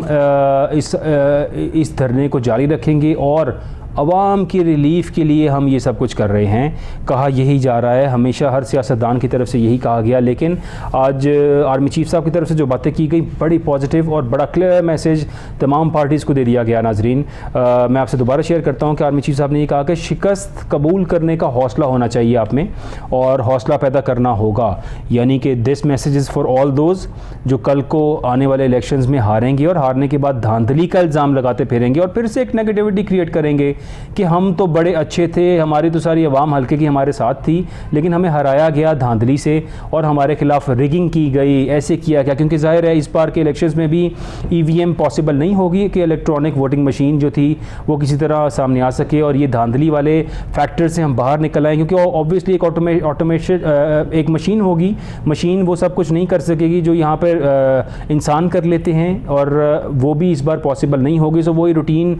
इस धरने को जारी रखेंगे और अवाम की रिलीफ़ के लिए हम ये सब कुछ कर रहे हैं। कहा यही जा रहा है, हमेशा हर सियासतदान की तरफ से यही कहा गया, लेकिन आज आर्मी चीफ साहब की तरफ से जो बातें की गई बड़ी पॉजिटिव और बड़ा क्लियर मैसेज तमाम पार्टीज़ को दे दिया गया। नाजरीन, मैं आपसे दोबारा शेयर करता हूँ कि आर्मी चीफ साहब ने ये कहा कि शिकस्त कबूल करने का हौसला होना चाहिए आप में और हौसला पैदा करना होगा, यानी कि this message is for all those जो कल को आने वाले इलेक्शंस में हारेंगे और हारने के बाद धांधली का इल्ज़ाम लगाते फिरेंगे और फिर से एक नेगेटिविटी क्रिएट करेंगे कि हम तो बड़े अच्छे थे, हमारी तो सारी अवाम हल्के की हमारे साथ थी, लेकिन हमें हराया गया धांधली से और हमारे खिलाफ रिगिंग की गई, ऐसे किया गया। क्योंकि जाहिर है इस बार के इलेक्शंस में भी EVM पॉसिबल नहीं होगी कि इलेक्ट्रॉनिक वोटिंग मशीन जो थी वो किसी तरह सामने आ सके और ये धांधली वाले फैक्टर से हम बाहर निकल आएँ, क्योंकि ऑब्वियसली एक ऑटोमेशन एक मशीन होगी, मशीन वो सब कुछ नहीं कर सकेगी जो यहाँ पर इंसान कर लेते हैं, और वो भी इस बार पॉसिबल नहीं होगी। सो वही रूटीन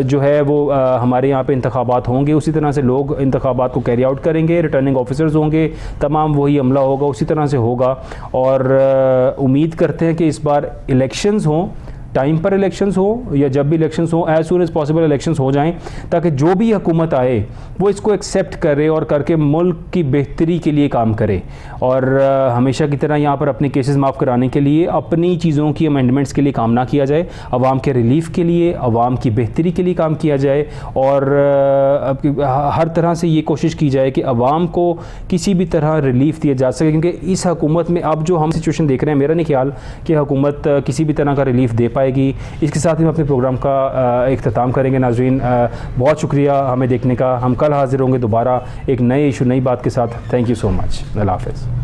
जो है वो हमारे यहाँ पे इंतखाबात होंगे, उसी तरह से लोग इंतखाबात को कैरी आउट करेंगे, रिटर्निंग ऑफिसर्स होंगे, तमाम वही अमला होगा, उसी तरह से होगा। और उम्मीद करते हैं कि इस बार इलेक्शंस हों, टाइम पर इलेक्शंस हो या जब भी इलेक्शंस हो, as soon as possible elections हो जाएं, ताकि जो भी हुकूमत आए वो इसको एक्सेप्ट करे और करके मुल्क की बेहतरी के लिए काम करे। और हमेशा की तरह यहाँ पर अपने केसेस माफ़ कराने के लिए, अपनी चीज़ों की अमेंडमेंट्स के लिए काम ना किया जाए, अवाम के रिलीफ़ के लिए, अवाम की बेहतरी के लिए काम किया जाए और हर तरह से ये कोशिश की जाए कि अवाम को किसी भी तरह रिलीफ़ दिया जा सके। क्योंकि इस हुकूमत में अब जो हम सिचुएशन देख रहे हैं, मेरा नहीं ख्याल कि हुकूमत किसी भी तरह का रिलीफ़ दे पाएगी। इसके साथ ही हम अपने प्रोग्राम का इख्तिताम करेंगे। नाज़रीन, बहुत शुक्रिया हमें देखने का। हम कल हाजिर होंगे दोबारा एक नए इशू, नई बात के साथ। Thank you so much. अल्लाह हाफ़िज़।